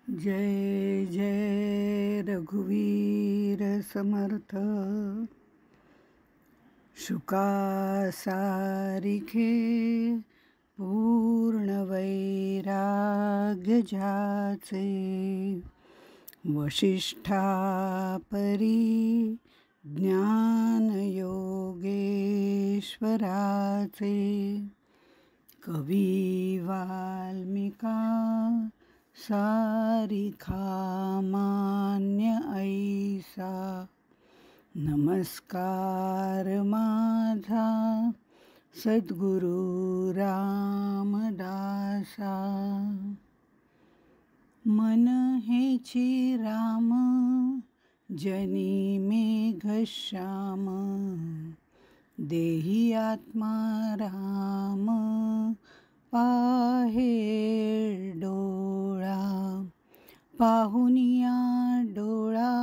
जय जय रघुवीर समर्थ। शुका सारिखे पूर्ण वैराग्य ज्याचे, वशिष्ठा परी ज्ञान योगेश्वराचे, कवी वाल्मिका सारिखा मान्य ऐसा, नमस्कार माझा सद्गुरु रामदासा। मन हेची राम जनी मेघश्याम, देही आत्मा राम पाहे डोळा, पाहुनिया डोळा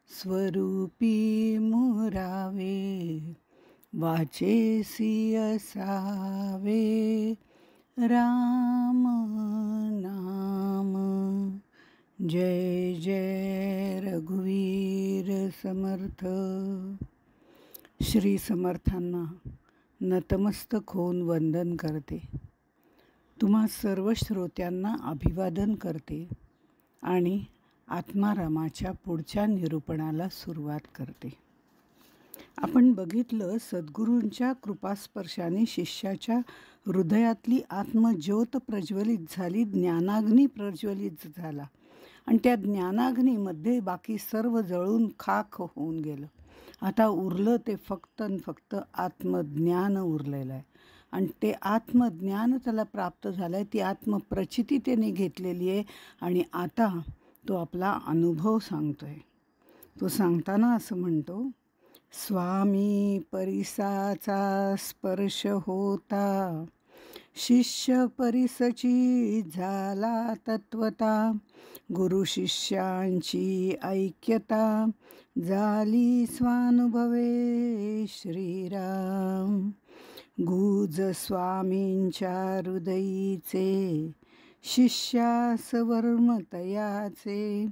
स्वरूपी मुरावे, वाचेसी असावे राम नाम। जय जय रघुवीर समर्थ। श्री समर्थांना नतमस्तक होऊन वंदन करते। तुम्हा सर्व श्रोत्यांना अभिवादन करते आणि आत्मारामाच्या पुढच्या निरूपणाला सुरुवात करते। आपण बघितलं, सद्गुरूंच्या कृपास्पर्शाने शिष्याच्या हृदयातली आत्मज्योत प्रज्वलित झाली, ज्ञानाग्नी प्रज्वलित झाला आणि त्या ज्ञानाग्नीमध्ये बाकी सर्व जळून खाक होऊन गेलं। आता उरलं ते फक्त आत्मज्ञान उरलेलं आहे आणि ते आत्मज्ञान त्याला प्राप्त झालं आहे, ती आत्मप्रचिती त्याने घेतलेली आहे आणि आता तो आपला अनुभव सांगतो आहे। तो सांगताना असं म्हणतो, स्वामी परिसाचा स्पर्श होता, शिष्य परिसची झाला तत्वता, गुरु शिष्यांची ऐक्यता झाली स्वानुभवे श्रीराम। गुज स्वामींच्या हृदयीचे, शिष्यास वर्मतयाचे,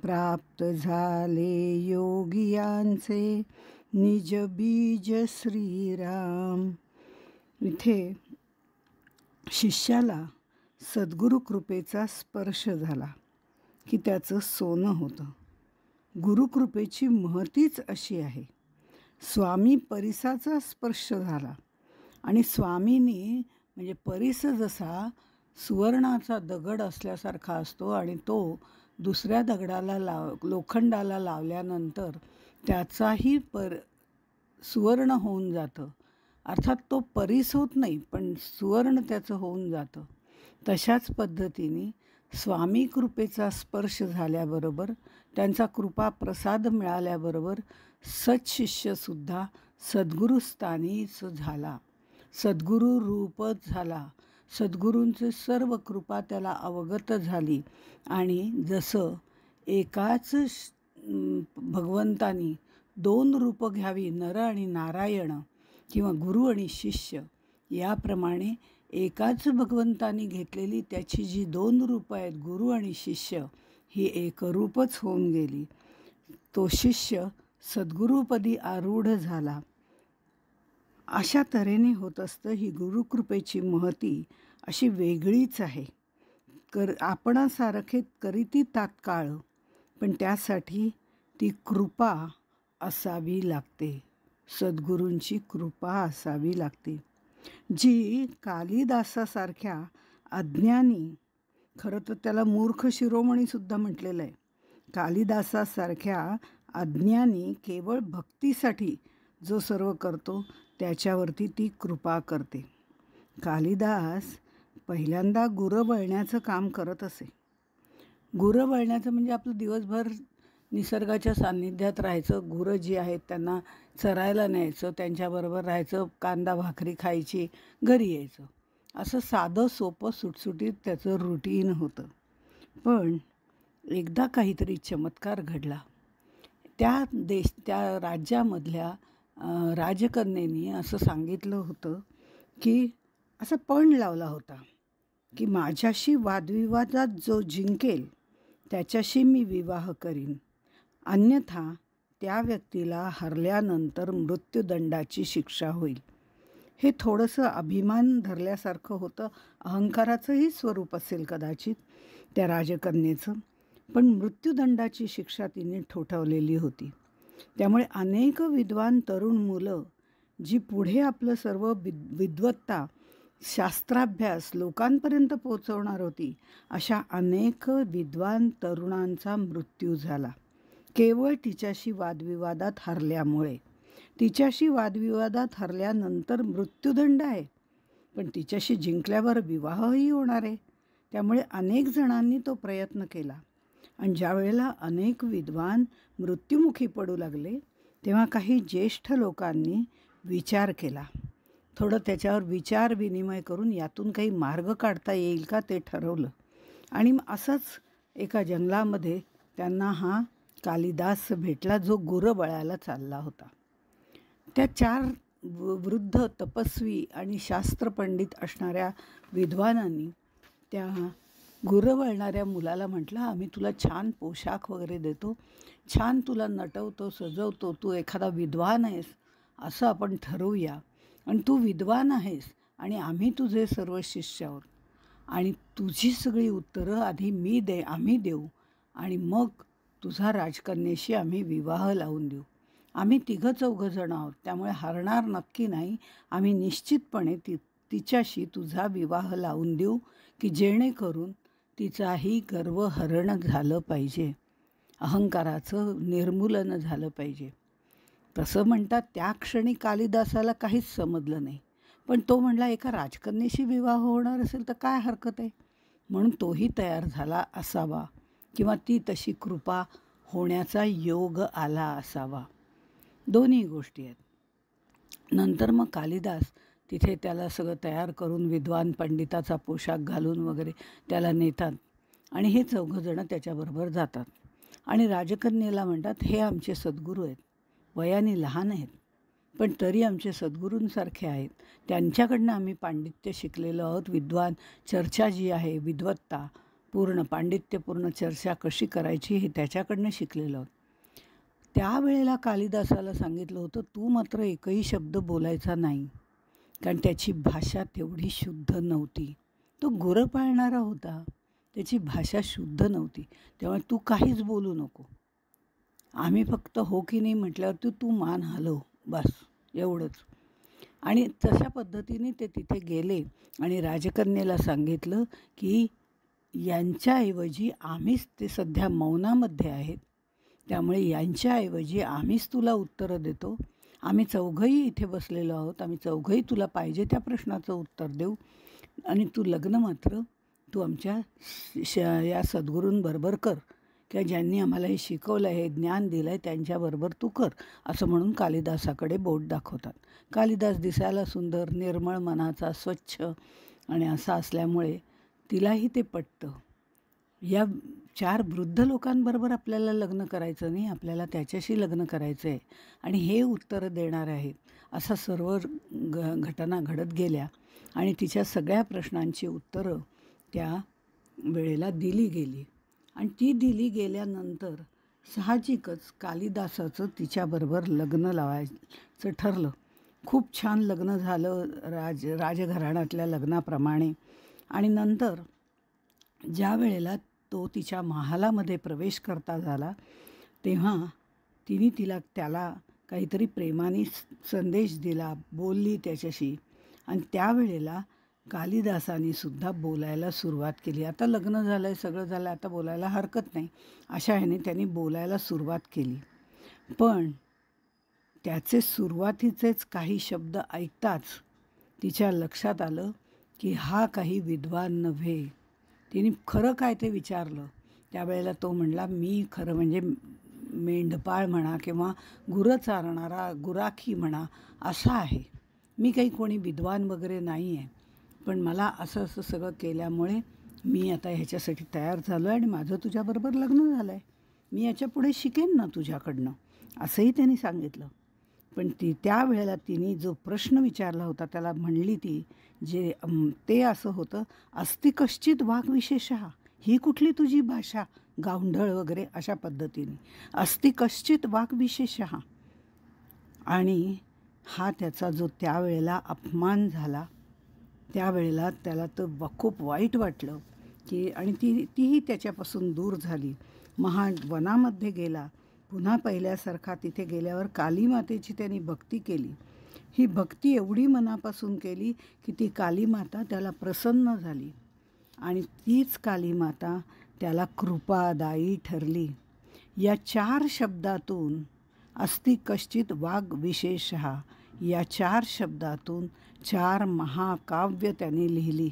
प्राप्त झाले योगियांचे निज बीज श्रीराम। इथे शिष्याला सद्गुरु कृपेचा स्पर्श झाला की त्याचं सोनं होतं। गुरुकृपेची महतीच अशी आहे। स्वामी परिसाचा स्पर्श झाला आणि स्वामींनी म्हणजे परिस जसा सुवर्णाचा दगड असल्यासारखा असतो आणि तो दुसऱ्या दगडाला लोखंडाला लावल्यानंतर त्याचाही सुवर्ण होऊन जातं, अर्थात तो परिस होत नाही पण सुवर्ण त्याचं होऊन जातं। तशाच पद्धतीने स्वामी कृपेचा स्पर्श झाल्याबरोबर, त्यांचा कृपा प्रसाद मिळाल्याबरोबर सत्शिष्यसुद्धा सद्गुरुस्थानीच झाला, सद्गुरू रूपच झाला। सद्गुरूंचे सर्व कृपा त्याला अवगत झाली आणि जसं एकाच भगवंतानी दोन रूपं घ्यावी, नर आणि नारायण किंवा गुरु आणि शिष्य, याप्रमाणे एकाच भगवंतानी घेतलेली त्याची जी दोन रूपं आहेत, गुरु आणि शिष्य, ही एकरूपच होऊन गेली। तो शिष्य सद्गुरुपदी आरूढ झाला। अशा तऱ्हेने होत असतं। ही गुरुकृपेची महती अशी वेगळीच आहे। आपणासारखे करीती तात्काळ, पण त्यासाठी ती कृपा असावी लागते, सद्गुरूंची कृपा असावी लागते, जी कालिदासासारख्या अज्ञानी, खरं तर त्याला मूर्ख शिरोमणीसुद्धा म्हटलेलं आहे, कालिदासासारख्या अज्ञानी केवळ भक्तीसाठी जो सर्व करतो त्याच्यावरती ती कृपा करते। कालिदास पहिल्यांदा गुरं बळण्याचं काम करत असे। गुरं बळण्याचं म्हणजे आपलं दिवसभर निसर्गाच्या सान्निध्यात राहायचं, गुरं जी आहेत त्यांना चरायला न्यायचं, त्यांच्याबरोबर राहायचं, कांदा भाकरी खायची, घरी यायचं, असं साधं सोपं सुटसुटीत त्याचं रुटीन होतं। पण एकदा काहीतरी चमत्कार घडला। त्या राज्यामधल्या राजकन्येने असं सांगितलं होतं की असा पण लावला होता की माझ्याशी वादविवादात जो जिंकेल त्याच्याशी मी विवाह करीन, अन्यथा त्या व्यक्तीला हरल्यानंतर मृत्यूदंडाची शिक्षा होईल. हे थोडंसं अभिमान धरल्यासारखं होतं. अहंकाराचंही स्वरूप असेल कदाचित त्या राजकन्येचं, पण मृत्यूदंडाची शिक्षा तिने ठोठावलेली होती. त्यामुळे अनेक विद्वान तरुण मुलं जी पुढे आपलं सर्व विद्वत्ता, शास्त्राभ्यास लोकांपर्यंत पोहोचवणार होती, अशा अनेक विद्वान तरुणांचा मृत्यू झाला केवळ तिच्याशी वादविवादात हरल्यामुळे. तिच्याशी वादविवादात हरल्यानंतर मृत्यूदंड आहे, पण तिच्याशी जिंकल्यावर विवाहही होणार आहे. त्यामुळे अनेक जणांनी तो प्रयत्न केला. आणि ज्या वेळेला अनेक विद्वान मृत्युमुखी पडू लागले, तेव्हा काही ज्येष्ठ लोकांनी विचार केला. थोडं त्याच्यावर विचार विनिमय करून यातून काही मार्ग काढता येईल का ते ठरवलं. आणि असंच एका जंगलामध्ये त्यांना हा कालिदास भेटला, जो गुरबळाला चालला होता. त्या 4 वृद्ध तपस्वी आणि शास्त्रपंडित असणाऱ्या विद्वानांनी त्या गुरवळणाऱ्या मुलाला म्हटलं, आम्ही तुला छान पोशाख वगैरे देतो, छान तुला नटवतो, सजवतो, तू एखादा विद्वान आहेस असं आपण ठरवूया. आणि तू विद्वान आहेस आणि आम्ही तुझे सर्व शिष्य आहोत, आणि तुझी सगळी उत्तरं आधी आम्ही देऊ, आणि मग तुझा राजकन्येशी आम्ही विवाह लावून देऊ. आम्ही 3-4 जण आहोत, त्यामुळे हरणार नक्की नाही. आम्ही निश्चितपणे तिच्याशी तुझा विवाह लावून देऊ, की जेणेकरून तिचाही गर्वहरण झालं पाहिजे, अहंकाराचं निर्मूलन झालं पाहिजे. तसं म्हणतात त्या क्षणी कालिदासाला काहीच समजलं नाही. पण तो म्हणला, एका राजकन्येशी विवाह होणार असेल तर काय हरकत आहे, म्हणून तोही तयार झाला असावा, किंवा ती तशी कृपा होण्याचा योग आला असावा. दोन्ही गोष्टी आहेत. नंतर मग कालिदास तिथे त्याला सगळं तयार करून विद्वान पंडिताचा पोशाख घालून वगैरे त्याला नेतात, आणि हे 4 जण त्याच्याबरोबर जातात. आणि राजकन्येला म्हणतात, हे आमचे सद्गुरू आहेत, वयाने लहान आहेत, पण तरी आमचे सद्गुरूंसारखे आहेत. त्यांच्याकडनं आम्ही पांडित्य शिकलेलो आहोत. विद्वान चर्चा जी आहे, विद्वत्ता पूर्ण पांडित्यपूर्ण चर्चा कशी करायची हे त्याच्याकडनं शिकलेलो आहोत. त्यावेळेला कालिदासाला सांगितलं होतं, तू मात्र एकही शब्द बोलायचा नाही, कारण त्याची भाषा तेवढी शुद्ध नव्हती. तो गुरं पाळणारा होता, त्याची भाषा शुद्ध नव्हती, त्यामुळे तू काहीच बोलू नको. आम्ही फक्त हो की नाही म्हटल्यावर तू मान हलव, बस एवढंच. आणि तशा पद्धतीने ते तिथे गेले आणि राजकन्येला सांगितलं की यांच्याऐवजी आम्हीच, ते सध्या मौनामध्ये आहेत, त्यामुळे यांच्याऐवजी आम्हीच तुला उत्तरं देतो. आम्ही 4घंही इथे बसलेलो आहोत, आम्ही 4घंही तुला पाहिजे त्या प्रश्नाचं उत्तर देऊ, आणि तू लग्न मात्र तू आमच्या या सद्गुरूंबरोबर कर, किंवा ज्यांनी आम्हाला हे शिकवलं, हे ज्ञान दिलं आहे, त्यांच्याबरोबर तू कर, असं म्हणून कालिदासाकडे बोट दाखवतात. कालिदास दिसायला सुंदर, निर्मळ मनाचा, स्वच्छ आणि असा असल्यामुळे तिलाही ते पटतं. या 4 वृद्ध लोकांबरोबर आपल्याला लग्न करायचं नाही, आपल्याला त्याच्याशी लग्न करायचं आहे, आणि हे उत्तरं देणार आहेत. असा सर्व घटना घडत गेल्या, आणि तिच्या सगळ्या प्रश्नांची उत्तरं त्या वेळेला दिली गेली. आणि ती दिली गेल्यानंतर साहजिकच कालिदासाचं तिच्याबरोबर लग्न लावायचं ठरलं. खूप छान लग्न झालं राजघराण्यातल्या लग्नाप्रमाणे. आणि नंतर ज्या वेळेला तो तिच्या महालामध्ये प्रवेश करता झाला, तेव्हा त्याला काहीतरी प्रेमाने संदेश दिला, बोलली त्याच्याशी, आणि त्यावेळेला कालिदासाने सुद्धा बोलायला सुरुवात केली. आता लग्न झालं आहे, सगळं झालं, आता बोलायला हरकत नाही, अशा ह्याने त्यांनी बोलायला सुरुवात केली. पण त्याचे सुरुवातीचेच काही शब्द ऐकताच तिच्या लक्षात आलं की हा काही विद्वान नव्हे. तिने खरं काय ते विचारलं. त्यावेळेला तो म्हणला, मी खरं म्हणजे मेंढपाळ म्हणा किंवा गुरं चारणारा गुराखी म्हणा असा आहे, मी काही कोणी विद्वान वगैरे नाही आहे, पण मला असं असं सगळं केल्यामुळे मी आता ह्याच्यासाठी तयार झालो आहे, आणि माझं तुझ्याबरोबर लग्न झालं आहे, मी याच्यापुढे शिकेन ना तुझ्याकडनं, असंही त्यांनी सांगितलं. पण त्यावेळेला तिने जो प्रश्न विचारला होता त्याला म्हणली ते असं होतं, अस्ति कश्चित वाग्विशेषः, ही कुठली तुझी भाषा गावंढळ वगैरे अशा पद्धतीने. अस्ति कश्चित वाक्विशेषः. आणि हा त्याचा जो त्यावेळेला अपमान झाला, त्यावेळेला त्याला तर खूप वाईट वाटलं की, आणि तीही त्याच्यापासून दूर झाली. वनामध्ये गेला. पुन्हा पहिल्यासारखा तिथे गेल्यावर कालीमातेची त्यांनी भक्ती केली. ही भक्ती एवढी मनापासून केली की ती कालीमाता त्याला प्रसन्न झाली आणि तीच कालीमाता त्याला कृपादायी ठरली. या 4 शब्दातून अस्ति कश्चित वाग्विशेषः, या 4 शब्दातून 4 महाकाव्य त्यांनी लिहिली.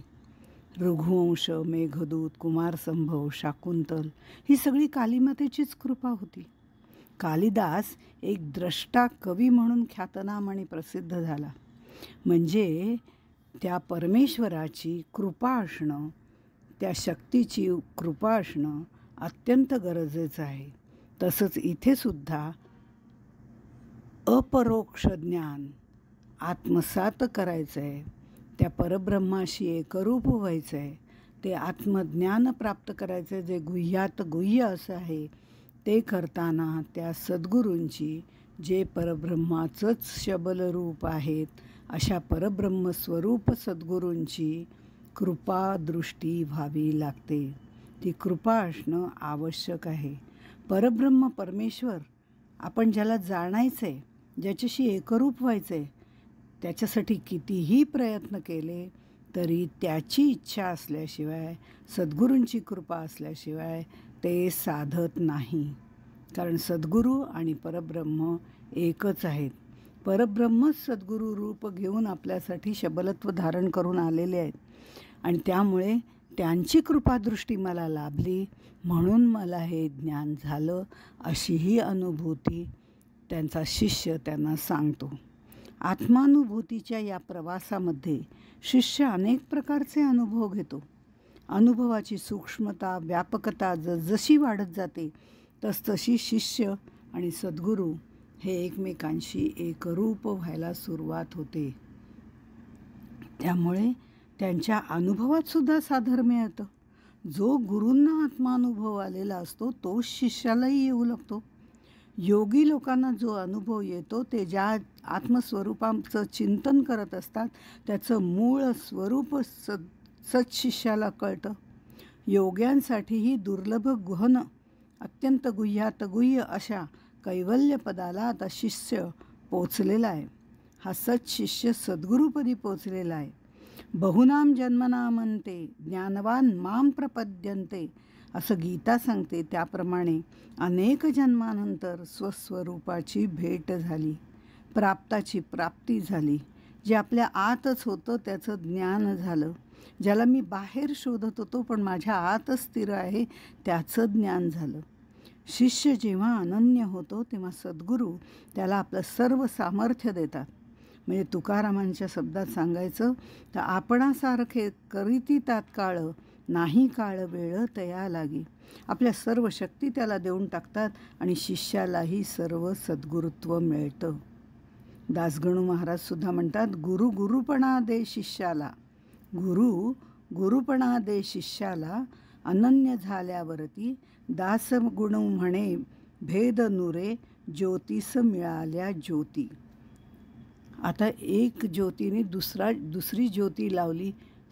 रघुवंश, मेघदूत, कुमारसंभव, शाकुंतल ही सगळी कालीमातेचीच कृपा होती. कालिदास एक द्रष्टा कवी म्हणून ख्यातनाम आणि प्रसिद्ध झाला. म्हणजे त्या परमेश्वराची कृपा असणं, त्या शक्तीची कृपा असणं अत्यंत गरजेचं आहे. तसंच इथे सुद्धा अपरोक्ष ज्ञान आत्मसात करायचं आहे, त्या परब्रह्माशी एकरूप व्हायचं आहे, ते आत्मज्ञान प्राप्त करायचं आहे जे गुह्यात गुह्य असं आहे. ते करताना त्या सद्गुरूंची, जे परब्रह्माचंच शबल रूप आहेत, अशा परब्रह्मस्वरूप सद्गुरूंची कृपादृष्टी व्हावी लागते. ती कृपा असणं आवश्यक आहे. परब्रह्म परमेश्वर आपण ज्याला जाणायचं आहे, ज्याच्याशी एकरूप व्हायचं आहे, त्याच्यासाठी कितीही प्रयत्न केले तरी त्याची इच्छा असल्याशिवाय, सद्गुरूंची कृपा असल्याशिवाय ते साधत नाही. कारण सद्गुरू आणि परब्रह्म एकच आहेत. परब्रह्मच सद्गुरू रूप घेऊन आपल्यासाठी शबलत्व धारण करून आलेले आहेत आणि त्यामुळे त्यांची कृपादृष्टी मला लाभली म्हणून मला हे ज्ञान झालं, अशीही अनुभूती त्यांचा शिष्य त्यांना सांगतो. आत्मानुभूतीच्या या प्रवासामध्ये शिष्य अनेक प्रकारचे अनुभव घेतो. अनुभवाची सूक्ष्मता, व्यापकता जशी वाढत जाते तसतशी शिष्य आणि सद्गुरू हे एकमेकांशी एकरूप व्हायला सुरुवात होते. त्यामुळे त्यांच्या अनुभवात सुद्धा साधर्म्य येतं. जो गुरूंना आत्मानुभव आलेला असतो तोच शिष्यालाही येऊ लागतो. योगी लोकांना जो अनुभव येतो ते ज्या आत्मस्वरूपाचं चिंतन करत असतात त्याचं मूळ स्वरूप सत्शिष्याला कळतं. योग्यांसाठीही दुर्लभ गहन, अत्यंत गुह्यात गुह्य अशा कैवल्यपदाला आता शिष्य पोचलेला आहे. हा सत्शिष्य सद्गुरुपदी पोचलेला आहे. बहुनाम जन्मनामंते ज्ञानवान माम प्रपद्यन्ते असं गीता सांगते. त्याप्रमाणे अनेक जन्मानंतर स्वस्वरूपाची भेट झाली, प्राप्ताची प्राप्ती झाली. जे आपल्या आतच होतं त्याचं ज्ञान झालं. ज्याला मी बाहेर शोधत होतो पण माझ्या आतच स्थिर आहे त्याचं ज्ञान झालं. शिष्य जेव्हा अनन्य होतो तेव्हा सद्गुरू त्याला आपलं सर्व सामर्थ्य देतात. म्हणजे तुकारामांच्या शब्दात सांगायचं तर आपणासारखे करीती तात्काळ, नाही काळ वेळ तया लागी. आपल्या सर्व शक्ती त्याला देऊन टाकतात आणि शिष्यालाही सर्व सद्गुरुत्व मिळतं. दासगणू महाराज सुद्धा म्हणतात, गुरु गुरुपणा दे शिष्याला, गुरु गुरुपणा दे शिष्याला, अनन्य झाल्यावरती दासगुण म्हणे भेद नुरे, ज्योतिष मिळाल्या ज्योती. आता एक ज्योतीने दुसरी ज्योती लावली,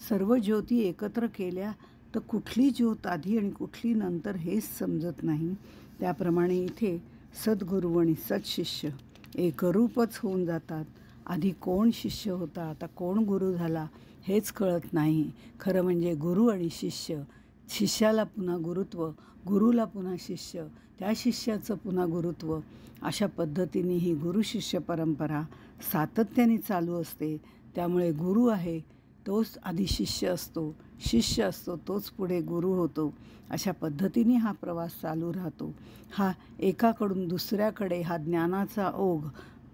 सर्व ज्योती एकत्र केल्या तर कुठली ज्योत आधी आणि कुठली नंतर हेच समजत नाही. त्याप्रमाणे इथे सद्गुरू आणि सत्शिष्य एकरूपच होऊन जातात. आधी कोण शिष्य होता, आता कोण गुरु झाला हेच कळत नाही. खरं म्हणजे गुरु आणि शिष्य, शिष्याला पुन्हा गुरुत्व, गुरुला पुन्हा शिष्य, त्या शिष्याचं पुन्हा गुरुत्व, अशा पद्धतीने ही गुरुशिष्य परंपरा सातत्याने चालू असते. त्यामुळे गुरु आहे तोच आधी शिष्य असतो, शिष्य असतो तोच पुढे गुरु होतो. अशा पद्धतीने हा प्रवास चालू राहतो. हा एकाकडून दुसऱ्याकडे हा ज्ञानाचा ओघ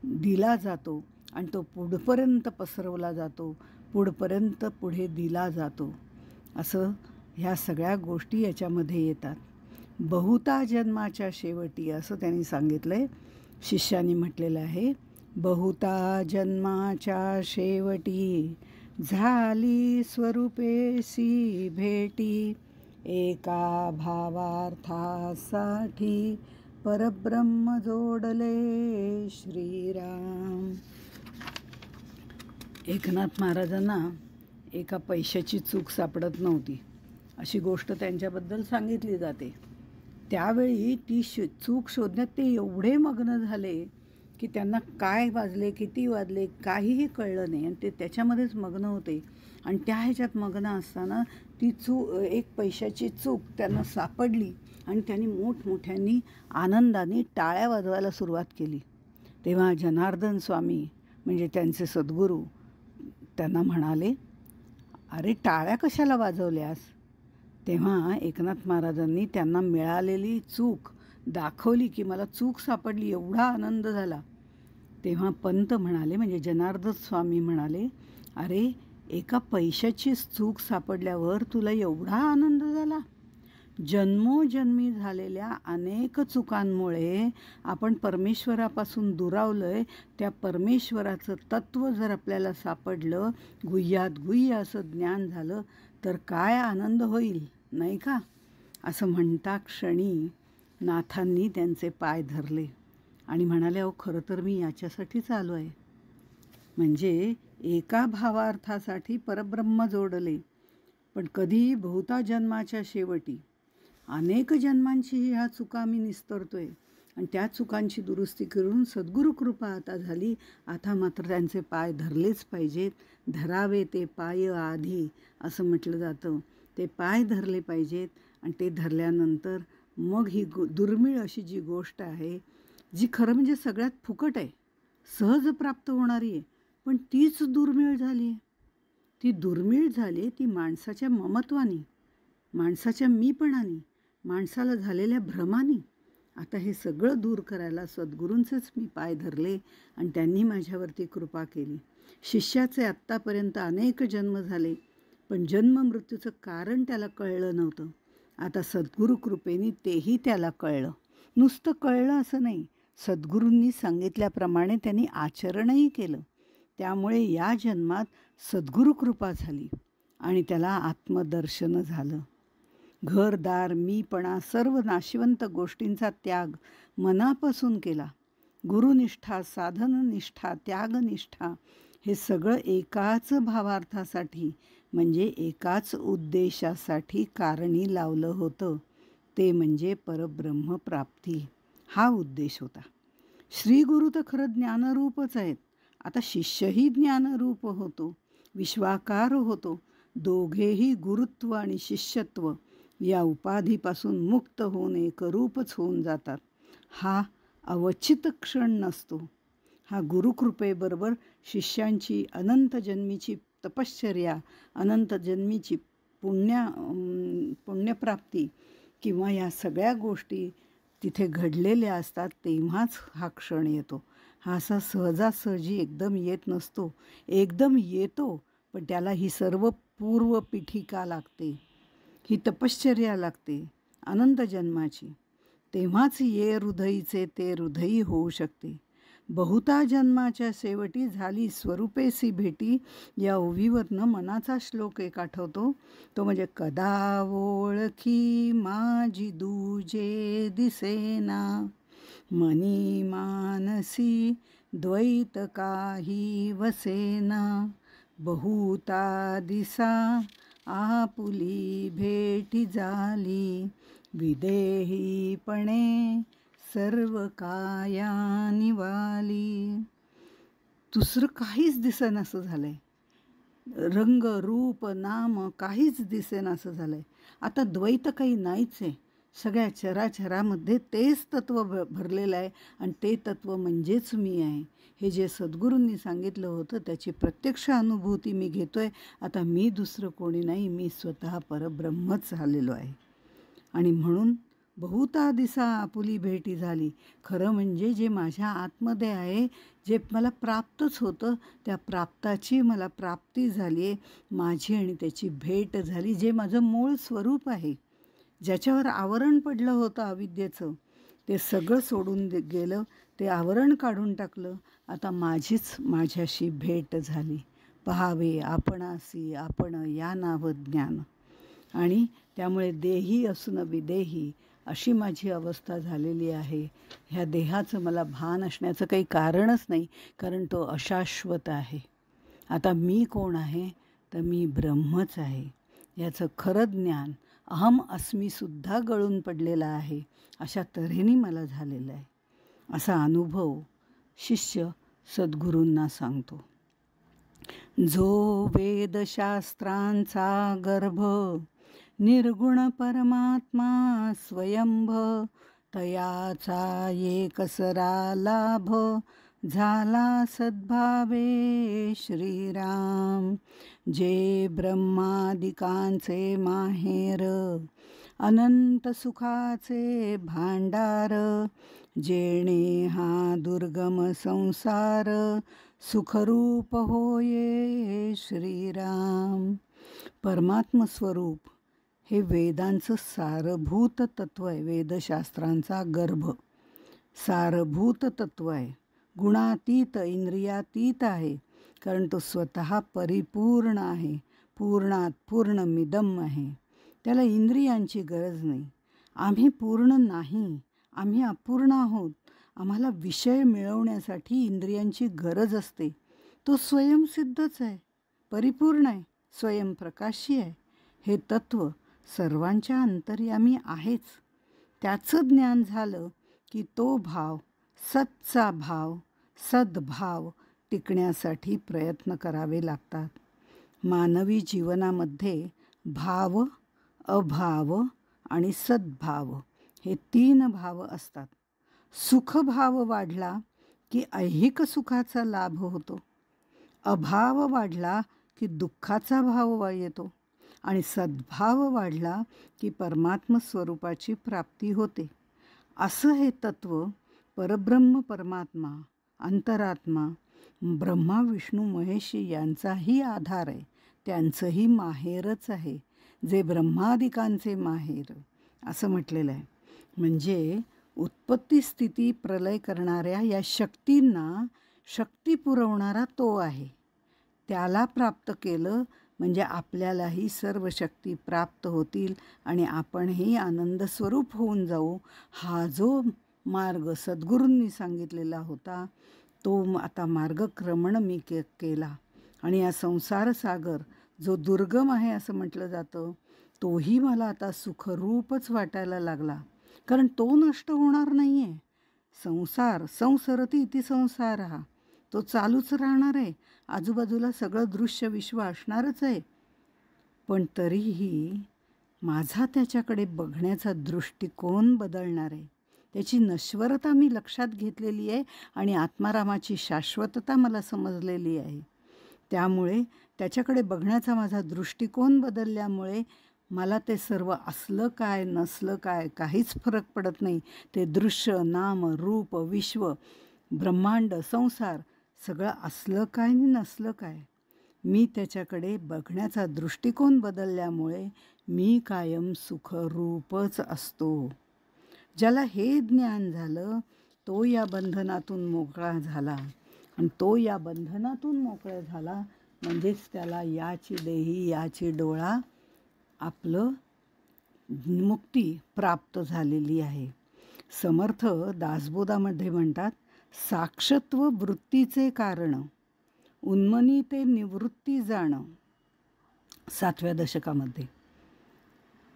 दिला जातो आणि तो पुढपर्यंत पसरवला जातो, पुढपर्यंत पुढे दिला जातो. असं ह्या सगळ्या गोष्टी याच्यामध्ये येतात. बहुता जन्माच्या शेवटी असं त्यांनी सांगितलं आहे, शिष्याने म्हटलेलं आहे. बहुता जन्माच्या शेवटी झाली स्वरूपेसी भेटी, एका भावार्थासाठी परब्रह्म जोडले श्रीराम. एकनाथ महाराजांना एका पैशाची चूक सापडत नव्हती अशी गोष्ट त्यांच्याबद्दल सांगितली जाते. त्यावेळी ती चूक शोधण्यात ते एवढे मग्न झाले की त्यांना काय वाजले किती वाजले काहीही कळलं नाही आणि ते त्याच्यामध्येच मग्न होते. आणि त्या ह्याच्यात मग्न असताना ती एक पैशाची चूक त्यांना सापडली आणि त्यांनी मोठमोठ्यांनी आनंदाने टाळ्या वाजवायला सुरुवात केली. तेव्हा जनार्दन स्वामी म्हणजे त्यांचे सद्गुरू त्यांना म्हणाले, अरे टाळ्या कशाला वाजवल्यास? तेव्हा एकनाथ महाराजांनी त्यांना मिळालेली चूक दाखवली की मला चूक सापडली, एवढा आनंद झाला. तेव्हा पंत म्हणाले म्हणजे जनार्दन स्वामी म्हणाले, अरे एका पैशाची चूक सापडल्यावर तुला एवढा आनंद झाला? जन्मोजन्मी झालेल्या अनेक चुकांमुळे आपण परमेश्वरापासून दुरावलोय. त्या परमेश्वराचं तत्त्व जर आपल्याला सापडलं, गुह्यात गुह्य असं ज्ञान झालं तर काय आनंद होईल नाही का? असं म्हणता क्षणी नाथांनी त्यांचे पाय धरले आणि म्हणाले, अहो खरं तर मी याच्यासाठीच आलो आहे. म्हणजे एका भावार्थासाठी परब्रह्म जोडले. पण कधी बहुता जन्माच्या शेवटी अनेक जन्मांची ह्या चुका मी निस्तरतोय आणि त्या चुकांची दुरुस्ती करून सद्गुरू कृपा आता झाली. आता मात्र त्यांचे पाय धरलेच पाहिजेत. धरावे ते पाय आधी असं म्हटलं जातं. ते पाय धरले पाहिजेत आणि ते धरल्यानंतर मग ही दुर्मिळ अशी जी गोष्ट आहे, जी खरं म्हणजे सगळ्यात फुकट आहे, सहज प्राप्त होणारी आहे, पण तीच दुर्मिळ झाली आहे. ती दुर्मिळ झाली ती माणसाच्या ममत्वानी, माणसाच्या मीपणानी, माणसाला झालेल्या भ्रमानी. आता हे सगळं दूर करायला सद्गुरूंचेच मी पाय धरले आणि त्यांनी माझ्यावरती कृपा केली. शिष्याचे आत्तापर्यंत अनेक जन्म झाले, पण जन्म मृत्यूचं कारण त्याला कळलं नव्हतं. आता सद्गुरू कृपेने तेही त्याला कळलं. नुसतं कळलं असं नाही, सद्गुरूंनी सांगितल्याप्रमाणे त्यांनी आचरणही केलं. त्यामुळे या जन्मात सद्गुरू कृपा झाली आणि त्याला आत्मदर्शन झालं. घरदार मीपणा सर्व नाशिवंत गोष्टींचा त्याग मनापासून केला. गुरुनिष्ठा, साधननिष्ठा, त्यागनिष्ठा हे सगळं एकाच भावार्थासाठी म्हणजे एकाच उद्देशासाठी कारणी लावलं होतं. ते म्हणजे परब्रह्म प्राप्ती. हा उद्देश होता. श्रीगुरु तर खरं ज्ञानरूपच आहेत. आता शिष्यही ज्ञानरूप होतो, विश्वाकार होतो. दोघेही गुरुत्व आणि शिष्यत्व या उपाधीपासून मुक्त होऊन एकरूपच होऊन जातात. हा अवचित क्षण नसतो. हा गुरुकृपेबरोबर शिष्यांची अनंत जन्मीची तपश्चर्या, अनंत जन्मीची पुण्यप्राप्ती किंवा या सगळ्या गोष्टी तिथे घडलेल्या असतात, तेव्हाच हा क्षण येतो. हा असा सहजासहजी एकदम येत नसतो. एकदम येतो, पण त्याला ही सर्व पूर्वपीठिका लागते, ही तपश्चर्या लागते अनंत जन्माची. तेव्हाच ये हृदयीचे ते हृदयी होऊ शकते. बहुता जन्माच्या शेवटी झाली स्वरूपेसी भेटी या ओवीवरनं मनाचा श्लोक एक आठवतो. तो म्हणजे कदा ओळखी माझी दूजे दिसेना, मनी मानसी द्वैत काही वसेना, बहुता दिसा आपुली भेटी झाली, विदेहीपणे सर्व काया निवाली. दुसरं काहीच दिसेनासं झालं आहे. रंग रूप नाम काहीच दिसेनासं झालं आहे. आता द्वैत काही नाहीच आहे. सगळ्या चराचरामध्ये तेच तत्त्व भरलेलं आहे आणि ते तत्त्व म्हणजेच मी आहे. हे जे सद्गुरूंनी सांगितलं होतं त्याची प्रत्यक्ष अनुभूती मी घेतो आहे. आता मी दुसरं कोणी नाही, मी स्वतः परब्रह्मच झालेलो आहे. आणि म्हणून बहुता दिसा आपुली भेटी झाली. खरं म्हणजे जे माझ्या आतमध्ये आहे, जे मला प्राप्तच होतं, त्या प्राप्ताची मला प्राप्ती झाली आहे. माझी आणि त्याची भेट झाली. जे माझं मूळ स्वरूप आहे, ज्याच्यावर आवरण पडलं होतं अविद्येचं, ते सगळं सोडून गेलं. ते आवरण काढून टाकलं. आता माझीच माझ्याशी भेट झाली. पहावे आपणासी आपण या नाव ज्ञान. आणि त्यामुळे देही असून विदेही अशी माझी अवस्था झालेली आहे. ह्या देहाचं मला भान असण्याचं काही कारणच नाही, कारण तो अशाश्वत आहे. आता मी कोण आहे? तर मी ब्रह्मच आहे. याचं खरं ज्ञान अहम अस्मीसुद्धा गळून पडलेला आहे, अशा तऱ्हेने मला झालेला आहे. असा अनुभव शिष्य सद्गुरूंना सांगतो. जो वेदशास्त्रांचा गर्भ निर्गुण परमात्मा स्वयंभ, तयाचा एकसरा लाभ झाला सद्भावे श्रीराम. जे ब्रह्मादिकांचे माहेर अनंत सुखाचे भांडार, जेणे हा दुर्गम संसार सुखरूप होये श्रीराम. परमात्म स्वरूप हे वेदांचं सारभूत तत्व आहे. वेदशास्त्रांचा गर्भ सारभूत तत्व आहे. गुणातीत इंद्रियातीत आहे, कारण तो स्वतः परिपूर्ण आहे. पूर्णात पूर्णमिदम आहे. त्याला इंद्रियांची गरज नाही. आम्ही पूर्ण नाही, आम्ही अपूर्ण आहोत. आम्हाला विषय मिळवण्यासाठी इंद्रियांची गरज असते. तो स्वयंसिद्धच आहे, परिपूर्ण आहे, स्वयंप्रकाशी आहे. हे तत्व सर्वांच्या अंतर्यामी आहेच. त्याचं ज्ञान झालं की तो भाव, सतचा भाव, सद्भाव टिकण्यासाठी प्रयत्न करावे लागतात. मानवी जीवनामध्ये भाव, अभाव आणि सद्भाव हे 3 भाव असतात. सुखभाव वाढला की ऐहिक सुखाचा लाभ होतो. अभाव वाढला की दुःखाचा भाव येतो. आणि सद्भाव वाढला की परमात्म स्वरूपाची प्राप्ती होते. असं हे तत्व परब्रह्म परमात्मा, अंतरात्मा, ब्रह्मा विष्णू महेश यांचाही आधार आहे. त्यांचंही माहेरच आहे, जे ब्रह्मादिकांचे माहेर असं म्हटलेलं आहे. म्हणजे उत्पत्ती स्थिती प्रलय करणाऱ्या या शक्तींना शक्ती पुरवणारा तो आहे. त्याला प्राप्त केलं म्हणजे आपल्यालाही सर्व शक्ती प्राप्त होतील आणि आपणही आनंद स्वरूप होऊन जाऊ. हा जो मार्ग सद्गुरूंनी सांगितलेला होता, तो आता मार्गक्रमण मी केला. आणि या संसार सागर जो दुर्गम आहे असं म्हटलं जातं, तोही मला आता सुखरूपच वाटायला लागला, कारण तो नष्ट होणार नाही आहे. संसार संसरती इति संसारः, तो चालूच राहणार आहे. आजूबाजूला सगळं दृश्य विश्व असणारच आहे. पण तरीही माझा त्याच्याकडे बघण्याचा दृष्टिकोन बदलणार आहे. त्याची नश्वरता मी लक्षात घेतलेली आहे आणि आत्मारामाची शाश्वतता मला समजलेली आहे. त्यामुळे त्याच्याकडे बघण्याचा माझा दृष्टिकोन बदलल्यामुळे मला ते सर्व असलं काय नसलं काय काहीच फरक पडत नाही. ते दृश्य, नाम, रूप, विश्व, ब्रह्मांड, संसार सगळं असलं काय आणि नसलं काय, मी त्याच्याकडे बघण्याचा दृष्टिकोन बदलल्यामुळे मी कायम सुखरूपच असतो. ज्याला हे ज्ञान झालं तो या बंधनातून मोकळा झाला. आणि तो या बंधनातून मोकळा झाला म्हणजेच त्याला याची देही याची डोळा आपलं मुक्ती प्राप्त झालेली आहे. समर्थ दासबोधामध्ये म्हणतात, साक्षत्व वृत्तीचे कारण उन्मनी ते निवृत्ती जाणं. 7व्या दशकामध्ये.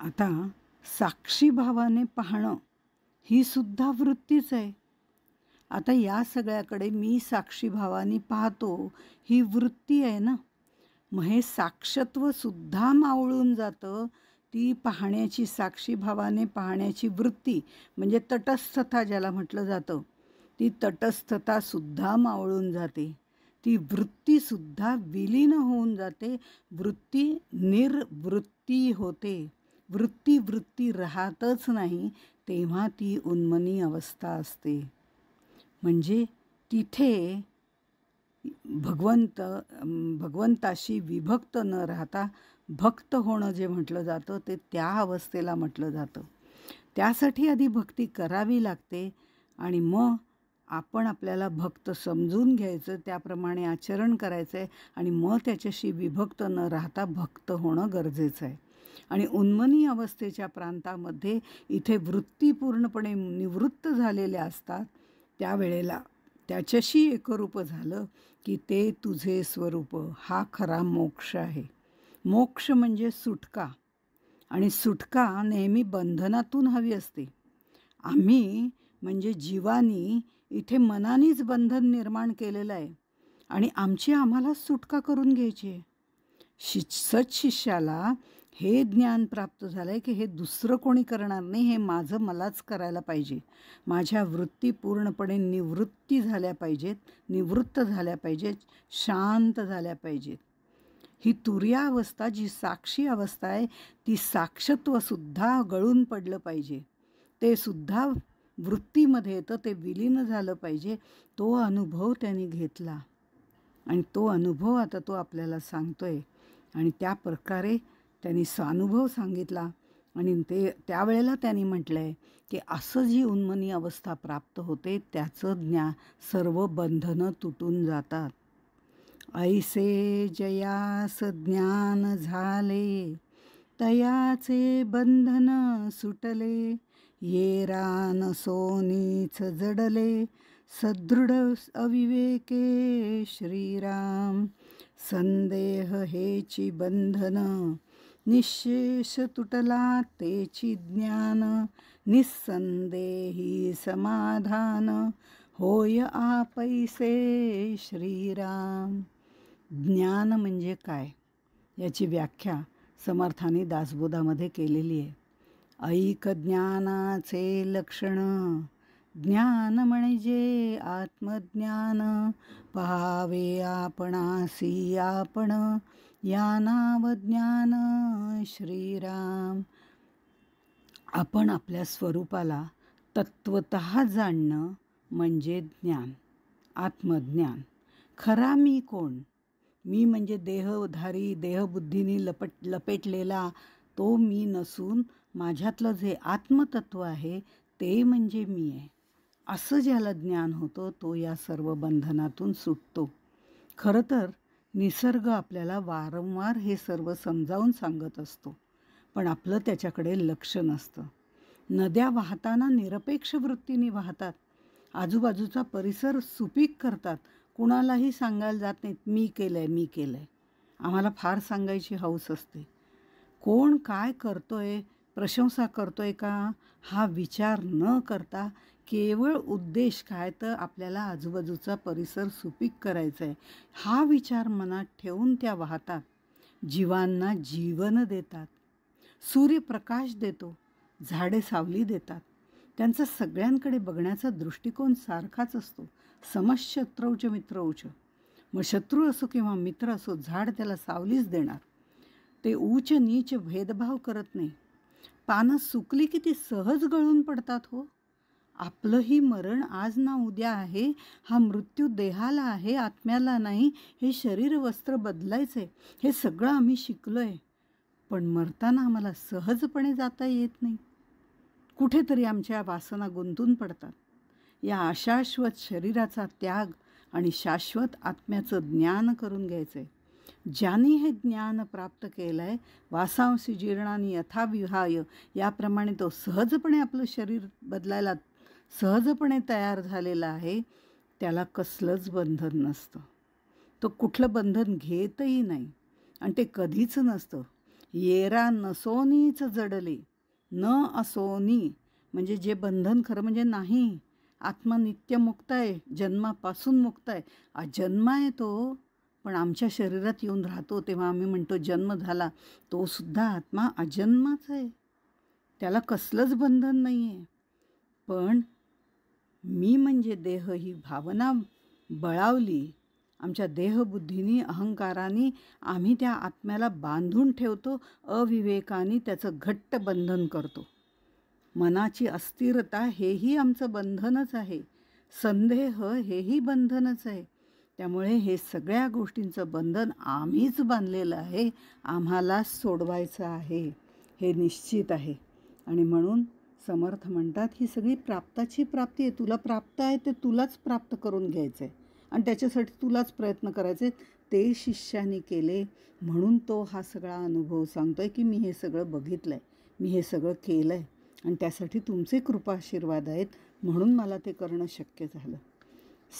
आता साक्षी भावाने पाहणं ही सुद्धा वृत्तीच आहे. आता या सगळ्याकडे मी साक्षी भावाने पाहतो ही वृत्ती आहे ना. मग हे साक्षत्व सुद्धा मावळून जातं. ती पाहण्याची, साक्षी भावाने पाहण्याची वृत्ती म्हणजे तटस्थता ज्याला म्हटलं जातं, ती तटस्थता सुद्धा मावळून जाते. ती वृत्तीसुद्धा विलीन होऊन जाते. वृत्ती निर्वृत्ती होते. वृत्ती राहतच नाही. तेव्हा ती उन्मनी अवस्था असते. म्हणजे तिथे भगवंताशी विभक्त न राहता भक्त होणं जे म्हटलं जातं ते त्या अवस्थेला म्हटलं जातं. त्यासाठी आधी भक्ती करावी लागते आणि मग आपण आपल्याला भक्त समजून घ्यायचं, त्याप्रमाणे आचरण करायचं आहे आणि मग त्याच्याशी विभक्त न राहता भक्त होणं गरजेचं आहे. आणि उन्मनी अवस्थेच्या प्रांतामध्ये इथे वृत्ती पूर्णपणे निवृत्त झालेल्या असतात. त्यावेळेला त्याच्याशी एकरूप झालं की ते तुझे स्वरूप, हा खरा मोक्ष आहे. मोक्ष म्हणजे सुटका, आणि सुटका नेहमी बंधनातून हवी असते. आम्ही म्हणजे जीवानी इथे मनानेच बंधन निर्माण केलेलं आहे आणि आमची आम्हालाच सुटका करून घ्यायची आहे. सत्शिष्याला हे ज्ञान प्राप्त झालं आहे की हे दुसरं कोणी करणार नाही, हे माझं मलाच करायला पाहिजे. माझ्या वृत्ती पूर्णपणे निवृत्ती झाल्या पाहिजेत, निवृत्त झाल्या पाहिजेत, शांत झाल्या पाहिजेत. ही तुर्या अवस्था जी साक्षी अवस्था आहे ती साक्षत्वसुद्धा गळून पडलं पाहिजे, ते सुद्धा वृत्तीमध्ये येतं, ते विलीन झालं पाहिजे. तो अनुभव त्यांनी घेतला आणि तो अनुभव आता तो आपल्याला सांगतोय. आणि त्या प्रकारे त्यांनी स्वानुभव सांगितला आणि त्यावेळेला त्यांनी म्हटलं आहे की असं जी उन्मनी अवस्था प्राप्त होते त्याचं सर्व बंधनं तुटून जातात. ऐसे जयास ज्ञान झाले, तयाचे बंधन सुटले. ये रान सोनीच जडले, सदृढ अविवेके श्रीराम. संदेह हेची बंधन, निशेष तुटला तेची ज्ञान. निस्संदेही समाधान, होय आपैसे श्रीराम. ज्ञान म्हणजे काय याची व्याख्या समर्थांनी दासबोधामध्ये केलेली आहे. ऐक ज्ञानाचे लक्षण, ज्ञान म्हणजे आत्मज्ञान. पहावे आपणासी आपण, या नाव ज्ञान श्रीराम. आपण आपल्या स्वरूपाला तत्वतः जाणणं म्हणजे ज्ञान, आत्मज्ञान. खरा मी कोण? मी म्हणजे देहधारी, देहबुद्धीने लपेटलेला तो मी नसून माझ्यातलं जे आत्मतत्व आहे ते म्हणजे मी आहे. असं ज्याला ज्ञान होतं तो या सर्व बंधनातून सुटतो. खरं तर निसर्ग आपल्याला वारंवार हे सर्व समजावून सांगत असतो, पण आपलं त्याच्याकडे लक्ष नसतं. नद्या वाहताना निरपेक्ष वृत्तीने वाहतात, आजूबाजूचा परिसर सुपीक करतात, कुणालाही सांगायला जात नाहीत मी केलं आहे, मी केलं आहे. आम्हाला फार सांगायची हौस असते. कोण काय करतोय, प्रशंसा करतोय का, हा विचार न करता केवळ उद्देश काय तर आपल्याला आजूबाजूचा परिसर सुपीक करायचा आहे, हा विचार मनात ठेवून त्या वाहतात. जीवांना जीवन देतात, सूर्यप्रकाश देतो, झाडे सावली देतात. त्यांचा सगळ्यांकडे बघण्याचा दृष्टिकोन सारखाच असतो. समशत्रूच मित्रौच. मग शत्रू असो किंवा मित्र असो, झाड त्याला सावलीच देणार. ते उच्च नीच भेदभाव करत नाही. पानं सुकली की ती सहज गळून पडतात हो. आपलंही मरण आज ना उद्या आहे. हा मृत्यू देहाला आहे, आत्म्याला नाही. हे शरीर वस्त्र बदलायचं आहे, हे सगळं आम्ही शिकलो आहे. पण मरताना आम्हाला सहजपणे जाता येत नाही. कुठेतरी आमच्या वासना गुंतून पडतात. या अशाश्वत शरीराचा त्याग आणि शाश्वत आत्म्याचं ज्ञान करून घ्यायचं आहे. ज्यांनी हे ज्ञान प्राप्त केलं आहे, वासांसी जीर्णानी यथा विहाय, याप्रमाणे तो सहजपणे आपलं शरीर बदलायला सहजपणे तयार झालेला आहे. त्याला कसलंच बंधन नसतं. तो कुठलं बंधन घेतही नाही आणि ते कधीच नसतं. येरा नसोनीच जडले, न असोनी म्हणजे जे बंधन खरं म्हणजे नाही. आत्मा नित्य मुक्त आहे, जन्मापासून मुक्त आहे. जन्म आहे तो, पण आमच्या शरीरात येऊन राहतो तेव्हा आम्ही म्हणतो जन्म झाला. तो सुद्धा आत्मा अजन्माच आहे, त्याला कसलंच बंधन नाही आहे. पण मी म्हणजे देह ही भावना बळावली, आमच्या देहबुद्धीनी अहंकाराने आम्ही त्या आत्म्याला बांधून ठेवतो. अविवेकाने त्याचं घट्ट बंधन करतो. मनाची अस्थिरता हेही आमचं बंधनच आहे. संदेह हेही बंधनच आहे. त्यामुळे हे सगळ्या गोष्टींचं बंधन आम्हीच बांधलेलं आहे, आम्हालाच सोडवायचं आहे, हे निश्चित आहे. आणि म्हणून समर्थ म्हणतात ही सगळी प्राप्ताची प्राप्ती आहे. तुला प्राप्त आहे ते तुलाच प्राप्त करून घ्यायचं आहे आणि त्याच्यासाठी तुलाच प्रयत्न करायचे, ते शिष्याने केले म्हणून तो हा सगळा अनुभव सांगतोय की मी हे सगळं बघितलं आहे, मी हे सगळं केलं आहे आणि त्यासाठी तुमचे कृपाशीर्वाद आहेत म्हणून मला ते करणं शक्य झालं.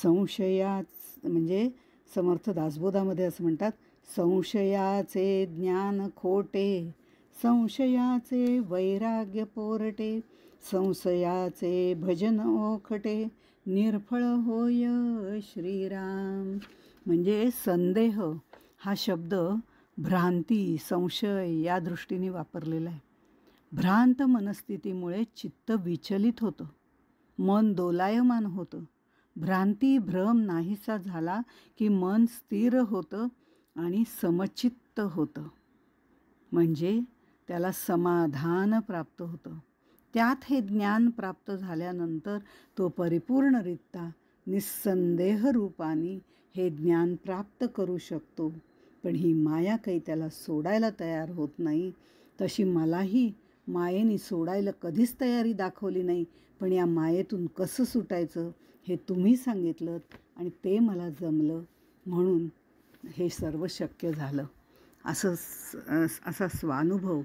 संशयाच म्हणजे समर्थ दासबोधामध्ये असं म्हणतात, संशयाचे ज्ञान खोटे, संशयाचे वैराग्य पोरटे, संशयाचे भजन ओखटे, निर्फळ होय श्रीराम. म्हणजे संदेह हा शब्द भ्रांती, संशय या दृष्टीने वापरलेला आहे. भ्रांत मनस्थितीमुळे चित्त विचलित होतं, मन दोलायमान होतं. भ्रांती भ्रम नाहीसा झाला की मन स्थिर होतं आणि समचित्त होतं, म्हणजे त्याला समाधान प्राप्त होतं. त्यात हे ज्ञान प्राप्त झाल्यानंतर तो परिपूर्णरित्या निस्संदेह रूपाने हे ज्ञान प्राप्त करू शकतो. पण ही माया काही त्याला सोडायला तयार होत नाही. तशी मलाही मायेने सोडायला कधीच तयारी दाखवली नाही, पण या मायेतून कसं सुटायचं हे तुम्ही सांगितलं आणि ते मला जमलं म्हणून हे सर्व शक्य झालं. असा स्वानुभव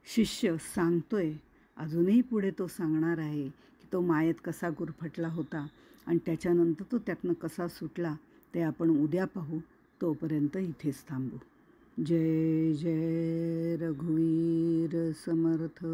शिष्य सांगतोय. अजूनही पुढे तो सांगणार आहे की तो मायेत कसा गुरफटला होता आणि त्याच्यानंतर तो त्यातनं कसा सुटला ते आपण उद्या पाहू. तोपर्यंत इथेच थांबू. जय जय रघुवीर समर्थ.